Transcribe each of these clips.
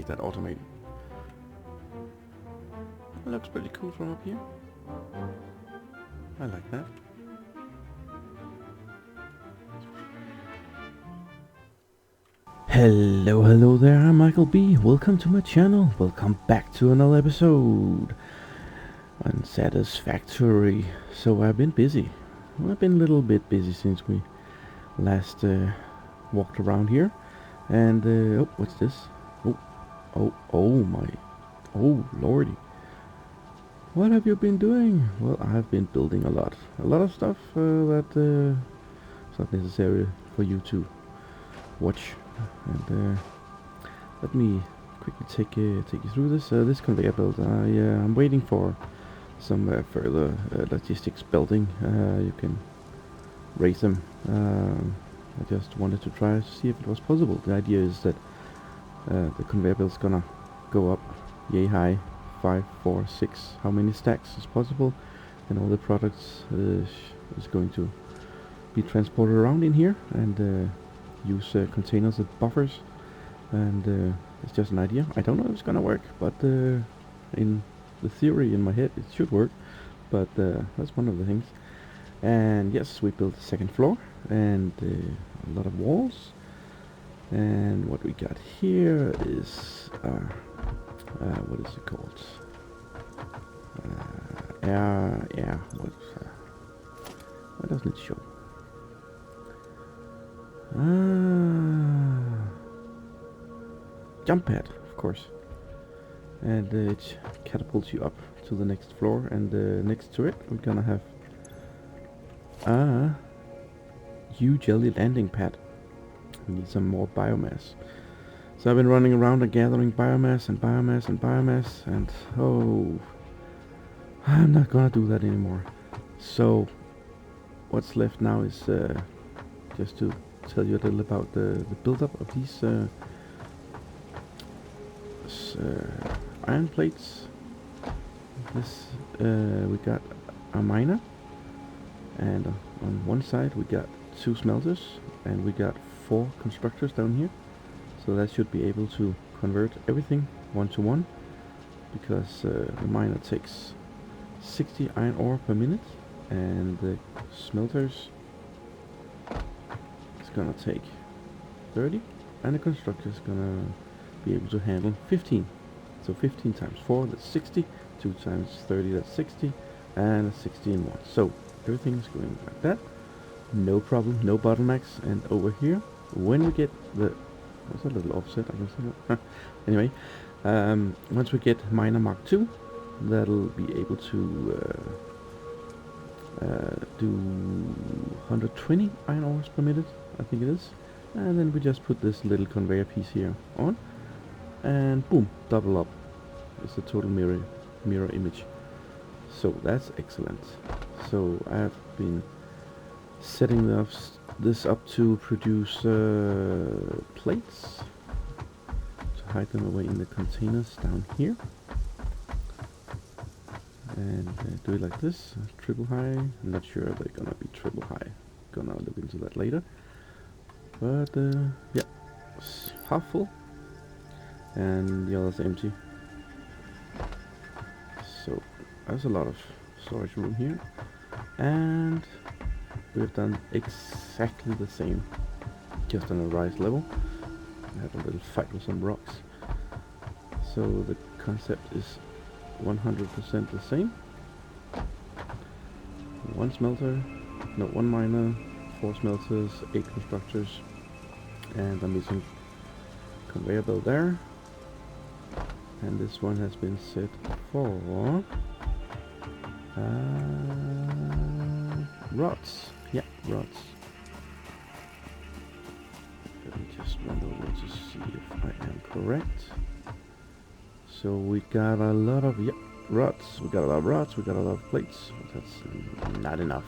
make that automated. It looks pretty cool from up here. I like that. Hello there, I'm Michael B. Welcome to my channel. Welcome back to another episode on Satisfactory. So I've been busy. I've been a little bit busy since we last walked around here. And oh, what's this? Oh lordy. What have you been doing? Well, I've been building a lot of stuff that is not necessary for you to watch. And let me quickly take you through this conveyor belt. I'm waiting for some further logistics building. You can raise them. I just wanted to try to see if it was possible. The idea is that the conveyor belt is gonna go up yay high, 5, 4, 6, how many stacks is possible, and all the products is going to be transported around in here, and use containers as buffers. And it's just an idea. I don't know if it's gonna work, but in the theory in my head it should work. But that's one of the things. And yes, we built the second floor and a lot of walls. And what we got here is what is it called? Why doesn't it show? Jump pad, of course. And it catapults you up to the next floor, and next to it we're gonna have a jelly landing pad. We need some more biomass. So I've been running around and gathering biomass, and oh, I'm not gonna do that anymore. So what's left now is just to tell you a little about the build-up of these iron plates. This we got a miner, and on one side we got 2 smelters, and we got 4 constructors down here. So that should be able to convert everything 1 to 1, because the miner takes 60 iron ore per minute, and the smelters is gonna take 30, and the constructor is gonna be able to handle 15. So 15 times 4, that's 60. 2 times 30, that's 60, and 60 in 1. So everything is going like that. No problem, no bottlenecks. And over here, when we get the... That's a little offset, I can see that. Anyway, once we get miner Mark II, that'll be able to do 120 iron ores per minute, I think it is. And then we just put this little conveyor piece here on, and boom, double up. It's a total mirror image. So that's excellent. So I've been setting this up to produce plates, to hide them away in the containers down here, and do it like this, triple high. I'm not sure they're gonna be triple high, gonna look into that later. But yeah, it's half full and the other's empty. So there's a lot of storage room here, and we've done exactly the same, just on a rise level. I had a little fight with some rocks. So the concept is 100% the same. 1 smelter, no, 1 miner, 4 smelters, 8 constructors, and I'm using conveyor belt there. And this one has been set for rods. Yeah, rods. Let me just run over to see if I am correct. So we got a lot of rods. We got a lot of rods. We got a lot of plates. But that's not enough.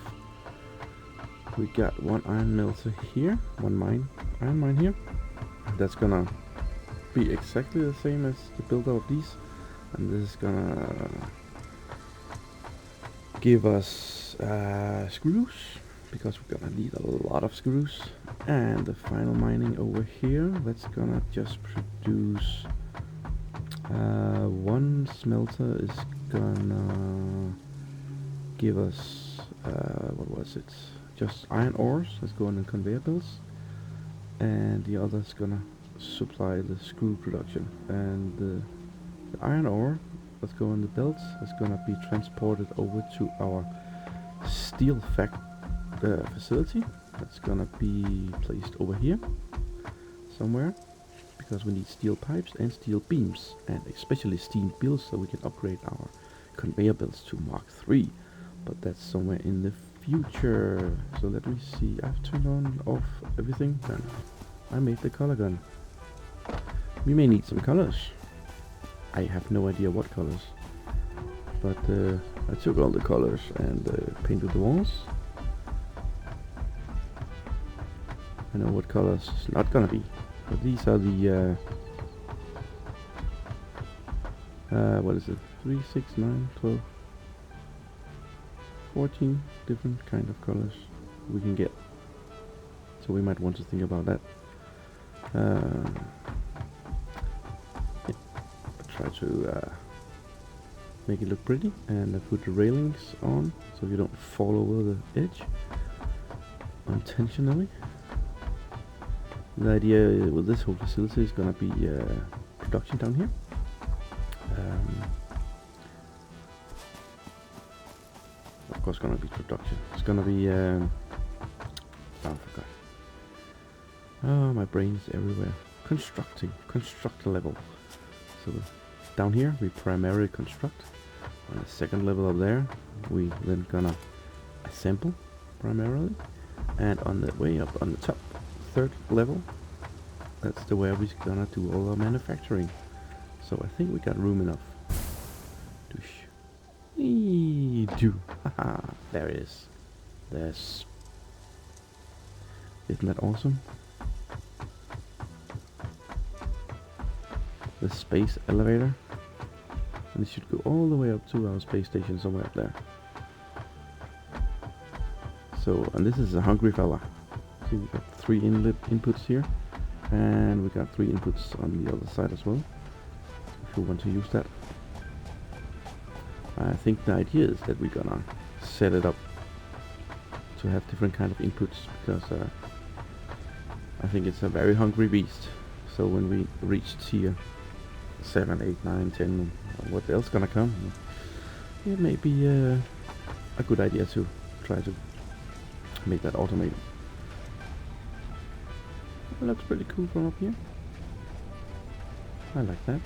We got 1 iron melter here. 1 iron mine here. That's gonna be exactly the same as the build-up of these, and this is gonna give us screws, because we're gonna need a lot of screws. And the final mining over here, that's gonna just produce One smelter is gonna give us, what was it? Just iron ores that's going in conveyor belts, and the other is gonna supply the screw production. And the iron ore that's going in the belts is gonna be transported over to our steel facility. That's gonna be placed over here somewhere, because we need steel pipes and steel beams, and especially steel bills, so we can upgrade our conveyor belts to Mark III. But that's somewhere in the future. So let me see. I've turned on off everything, and I made the color gun. We may need some colors. I have no idea what colors, but I took all the colors and painted the walls. I know what colors it's not gonna be, but these are the what is it? 3, 6, 9, 12, 14 different kind of colors we can get. So we might want to think about that. Yeah, try to make it look pretty, and put the railings on so you don't fall over the edge intentionally. The idea with this whole facility is gonna be production down here. Of course, gonna be production. It's gonna be oh, I forgot. Oh, my brain's everywhere. Construct level. So down here we primarily construct. On the second level up there, we then gonna assemble primarily, and on the way up on the top, third level, that's the where we're gonna do all our manufacturing. So I think we got room enough. Haha, there it is. There's. Isn't that awesome? The space elevator. And it should go all the way up to our space station somewhere up there. So, and this is a hungry fella. See, we got 3 inputs here, and we got 3 inputs on the other side as well, if you want to use that. I think the idea is that we're gonna set it up to have different kind of inputs, because I think it's a very hungry beast. So when we reach tier 7, 8, 9, 10, what else gonna come, it may be a good idea to try to make that automated. It looks pretty cool from up here. I like that.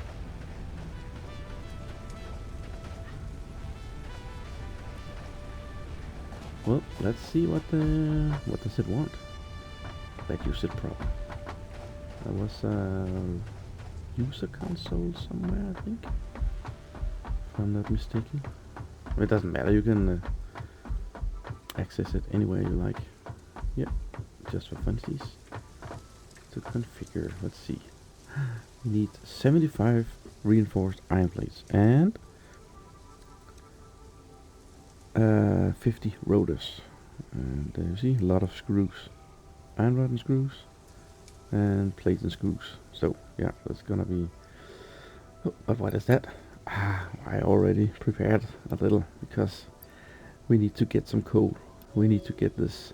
Well, let's see what does it want. That user problem. There was a user console somewhere, I think, if I'm not mistaken. It doesn't matter. You can access it any way you like. Yep, just for funsies. To configure, let's see. We need 75 reinforced iron plates and 50 rotors, and you see a lot of screws, iron rod and screws, and plates and screws. So yeah, that's gonna be. Oh, but what is that? I already prepared a little, because we need to get some coal. We need to get this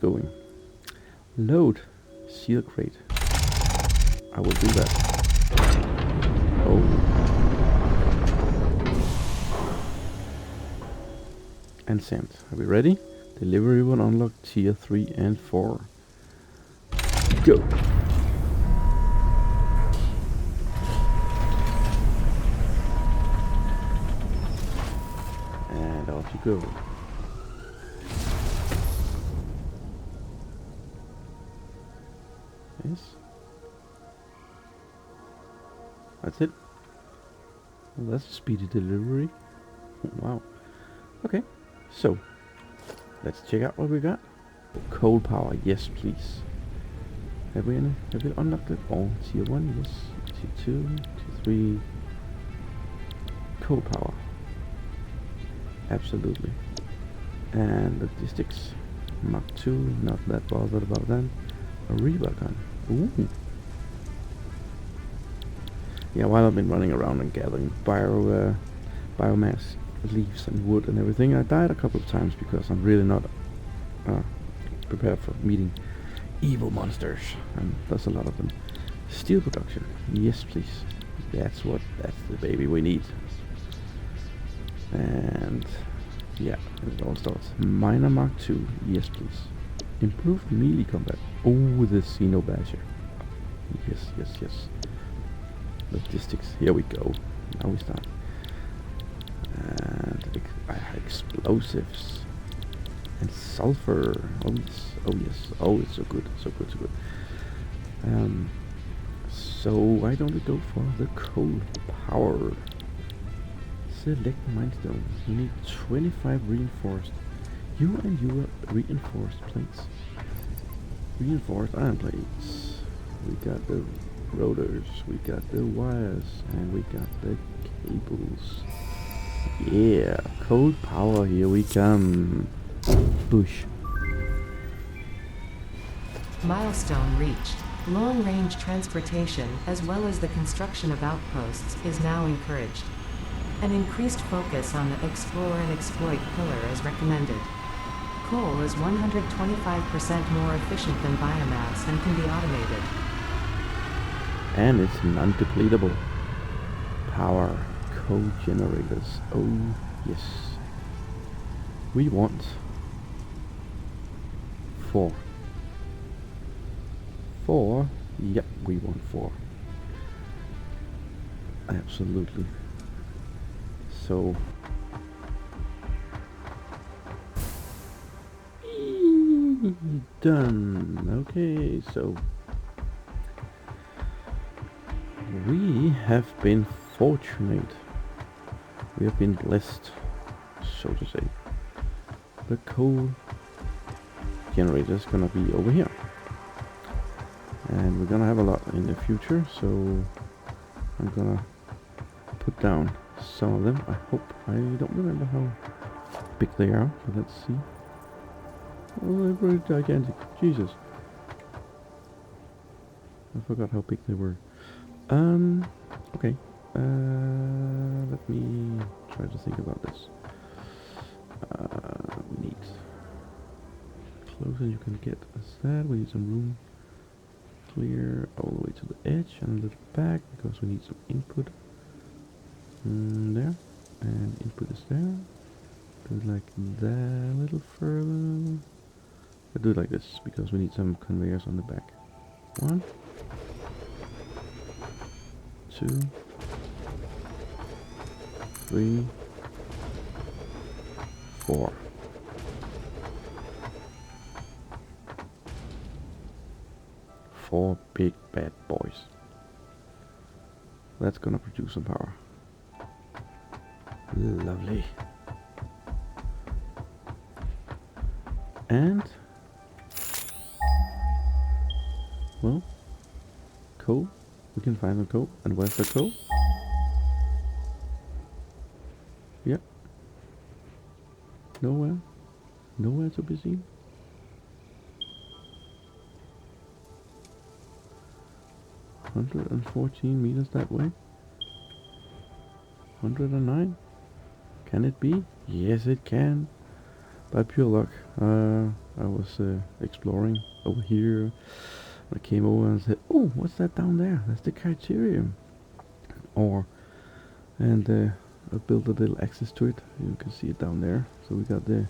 going. Load seal crate. I will do that. Oh. And sent. Are we ready? Delivery will unlock tier 3 and 4. Go! And off you go. Yes. That's it. Well, that's a speedy delivery. Wow. Okay. So, let's check out what we got. Coal power, yes please. Have we unlocked it all? Tier 1, yes. Tier 2, Tier 3. Coal power. Absolutely. And logistics. Mark 2, not that bothered about that. A rebar gun. Ooh. Yeah, while I've been running around and gathering biomass, leaves and wood and everything, I died a couple of times because I'm really not prepared for meeting evil monsters, and there's a lot of them. Steel production, yes please. That's the baby we need. And yeah, it all starts. Miner Mark II, yes please. Improved melee combat. Oh, the Xeno Basher. Yes, yes, yes. Logistics, here we go. Now we start. And explosives. And sulfur. Oh yes, oh yes. Oh, it's so good, so good, so good. So why don't we go for the coal power? Select Mindstone. You need 25 reinforced. You and your reinforced plates. Reinforced iron plates. We got the rotors, we got the wires, and we got the cables. Yeah, coal power, here we come. Bush. Milestone reached. Long-range transportation, as well as the construction of outposts, is now encouraged. An increased focus on the explore and exploit pillar is recommended. Coal is 125% more efficient than biomass and can be automated. And it's non-depletable. Power co-generators. Oh yes. We want 4. 4? Yep, we want 4. Absolutely. So done. Okay, so we have been fortunate. We have been blessed, so to say. The coal generator is gonna be over here, and we're gonna have a lot in the future, so I'm gonna put down some of them. I hope. I don't remember how big they are, but let's see. Oh, they're very gigantic. Jesus. I forgot how big they were. Okay. Let me try to think about this. We need closer you can get as that. We need some room. Clear all the way to the edge and a little back because we need some input. There. And input is there. Do it like that a little further. I do it like this because we need some conveyors on the back. 1, 2, 3, 4. Four big bad boys. That's gonna produce some power. Lovely. And well, coal. We can find the coal. And where's the coal? Yep. Nowhere. Nowhere to be seen. $114 meters that way. 109. Can it be? Yes, it can. By pure luck, I was exploring over here. I came over and said, "Oh, what's that down there? That's the criterium." And I built a little access to it. You can see it down there. So we got the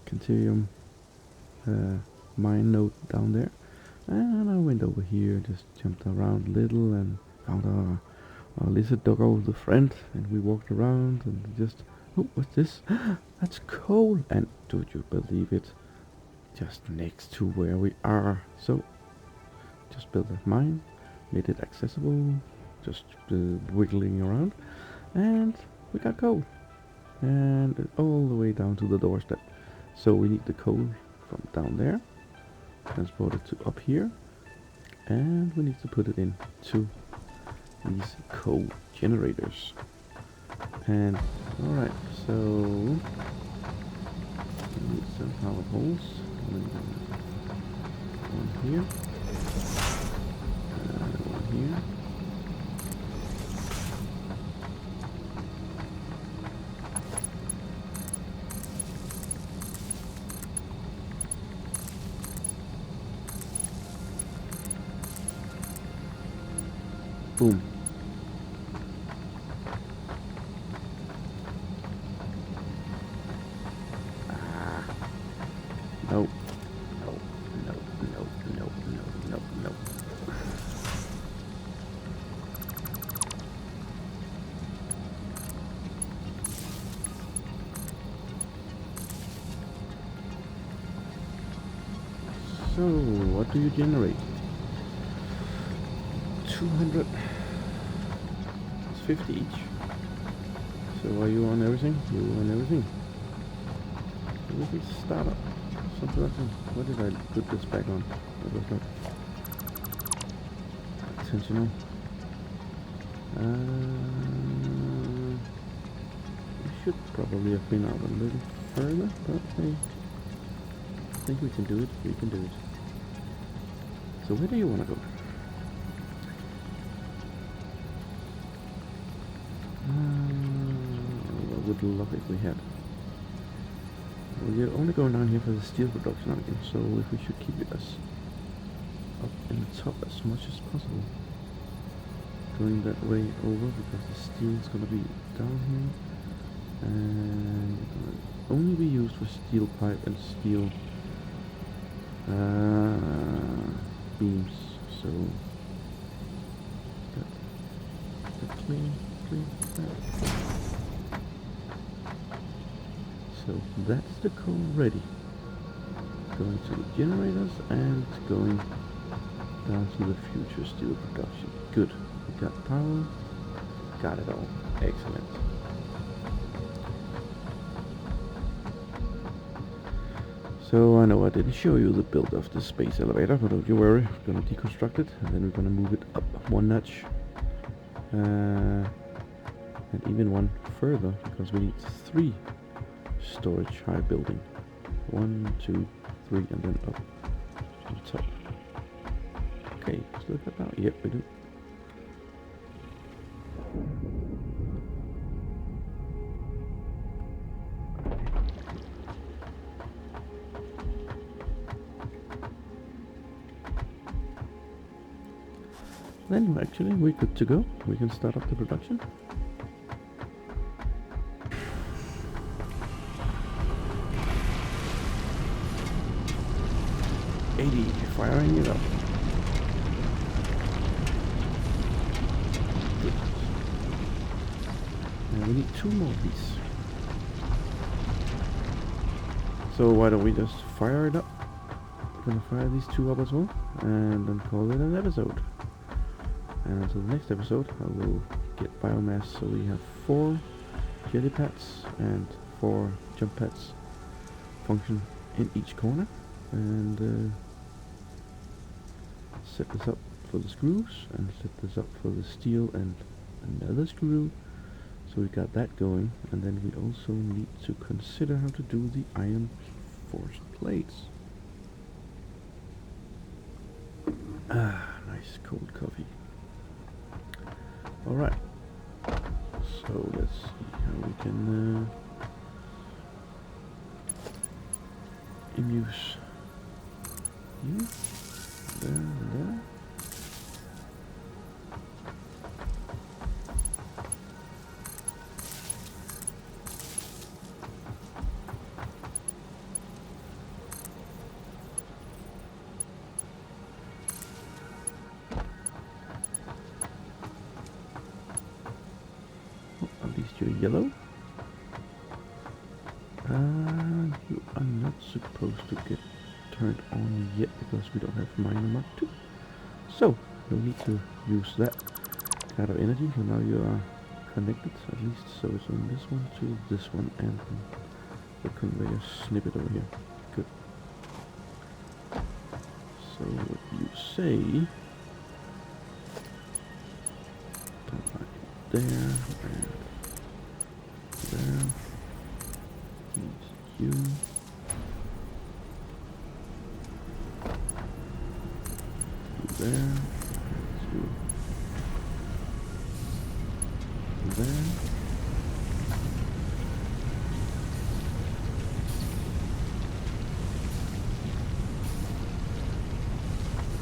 criterium mine node down there. And I went over here, just jumped around a little and found a lizard dog over the front, and we walked around and just, oh, what's this? That's coal! And don't you believe it? Just next to where we are. So, just built that mine, made it accessible, just wiggling around, and we got coal. And all the way down to the doorstep. So we need the coal from down there, transport it to up here, and we need to put it into these coal generators. And alright, so we need some power holes. One here, one here, Boom. No. No. No. No. No. No. No. No. So, what do you generate? 200. It's 50 each. So are you on everything? You on everything? We can start up some production. What did I put this back on? That was not intentional. We should probably have been out a little further, but hey, I think we can do it. We can do it. So where do you want to go? I would love if we had. We're only going down here for the steel production again, so if we should keep it as up in the top as much as possible. Going that way over because the steel is going to be down here and it's going to only be used for steel pipe and steel beams. So that's clean. So that's the core ready. Going to the generators and going down to the future steel production. Good. We got power. Got it all. Excellent. So I know I didn't show you the build of the space elevator, but don't you worry. We're gonna deconstruct it and then we're gonna move it up one notch. And even one further because we need 3 storage high building. 1, 2, 3 and then up to the top. Okay, let's look at that. Yep, we do. Then actually we're good to go. We can start up the production. Firing it up. Good. And we need 2 more of these. So why don't we just fire it up? We're gonna fire these 2 up as well, and then call it an episode. And until the next episode, I will get biomass. So we have 4 jelly pads and 4 jump pads function in each corner, and set this up for the screws and set this up for the steel and another screw. So we got that going, and then we also need to consider how to do the iron forced plates. Nice cold coffee. Alright, so let's see how we can use you. There and there. Oh, at least you're yellow. You are not supposed to get turned on yet because we don't have miner Mark 2. So no need to use that kind of energy. So now you are connected, at least so it's on this one to this one and the conveyor snippet over here. Good. So what you say, right there and there. You. There, two, there,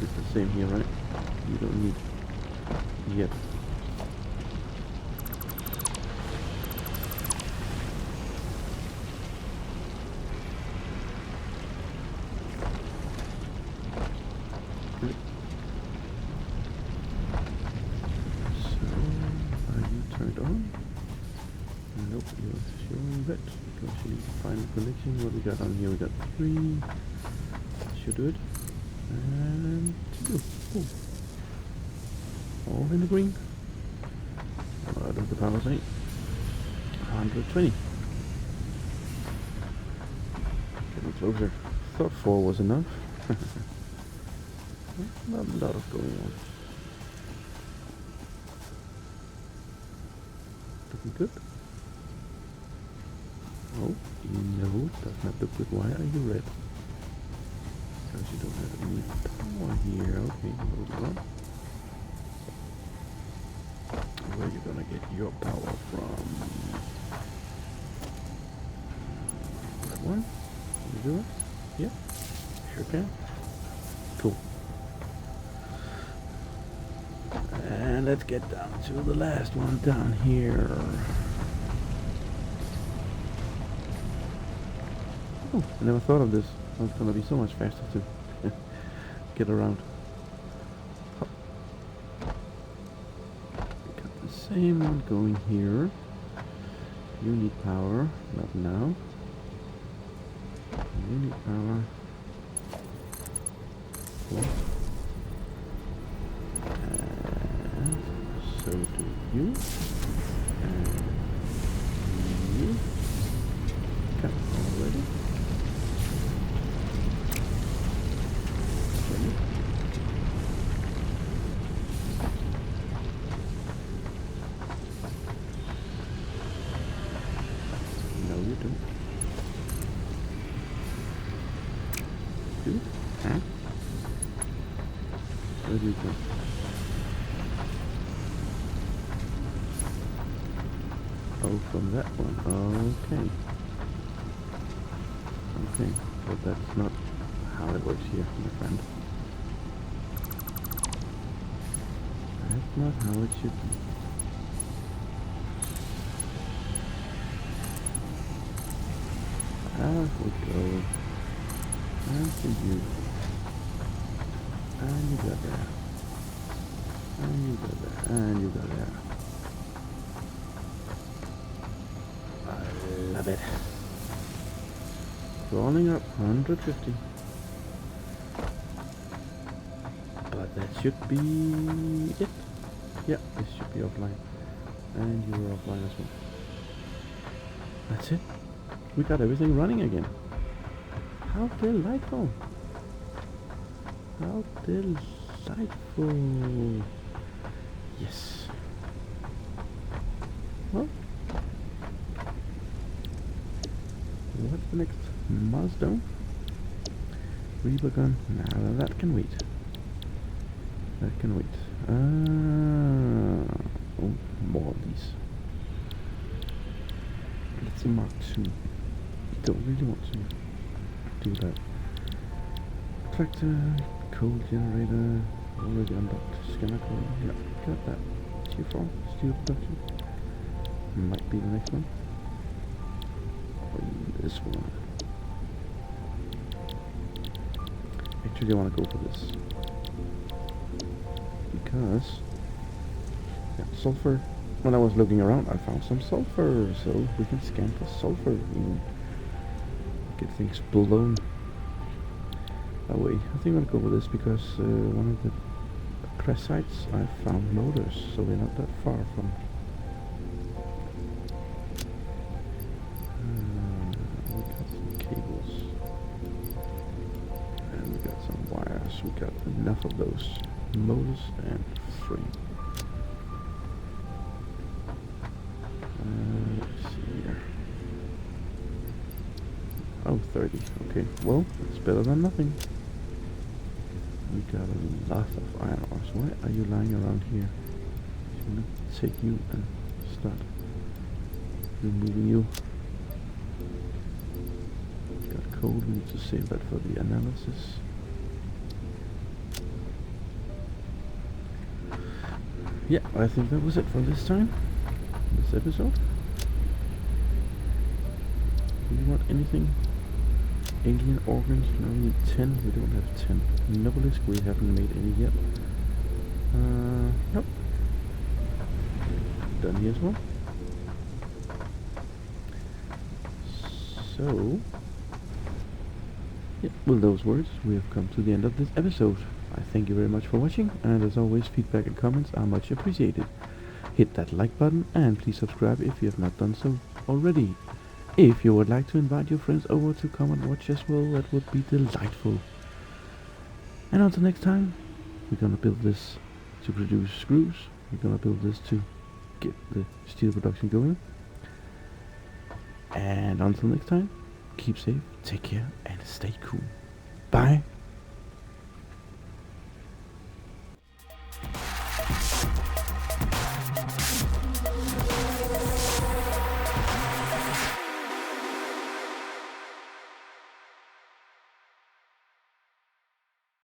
it's the same here, right? You don't need Yep. Good. So, are you turned on? Nope, you're showing red because you need to find the connection. What we got on here? We got 3. Should do it. And 2. Cool. All in the green. What does the power say? 120. Getting closer. Thought 4 was enough. Not a lot of going on. Looking good. Oh, no, does not look good. Why are you red? Because you don't have any power here. Okay, hold on. Where are you gonna get your power from? That one? Can you do it? Yeah, sure can. Cool. And let's get down to the last one down here. Oh, I never thought of this. It's gonna be so much faster to get around. Hop. We got the same one going here. You need power, not now. You need power. Cool. And so do you. And you. Come already. No, you don't. Do? Huh? Where do you go? Oh, from that one. Okay. Okay, but that's not how it works here, my friend. That's not how it should be. Off we go. And for you. And you got there. And you got there. And you got there. I love it. Crawling up 150. But that should be it. Yeah, this should be offline. And you are offline as well. That's it. We got everything running again. How delightful. How delightful. Yes. Well, what's the next milestone? Reaper gun. Now that can wait. That can wait. Oh, more of these. Let's see Mark 2. Don't really want to do that. Tractor, coal generator, already unlocked. Scanner coal, yeah, got that. Tier 4, steel production. Might be the next one. Or this one. Actually, I want to go for this. Because, yeah, sulfur. When I was looking around, I found some sulfur, so we can scan for sulfur and get things blown away. I think I'll go with this because one of the crash sites I found motors, so we're not that far from. We got some cables and we got some wires. We got enough of those motors and free. Let's see here. Oh, 30. Okay, well, it's better than nothing. We got a lot of iron ores. Why are you lying around here? I'm gonna take you and start removing you. Got coal, we need to save that for the analysis. yeah, I think that was it for this time. This episode. Do you want anything? Alien organs? No, we need 10. We don't have 10. Noblisk, we haven't made any yet. Nope. Done here as well. So, yeah, with those words, we have come to the end of this episode. I thank you very much for watching, and as always, feedback and comments are much appreciated. Hit that like button, and please subscribe if you have not done so already. If you would like to invite your friends over to come and watch as well, that would be delightful. And until next time, we're gonna build this to produce screws. We're gonna build this to get the steel production going. And until next time, keep safe, take care, and stay cool. Bye.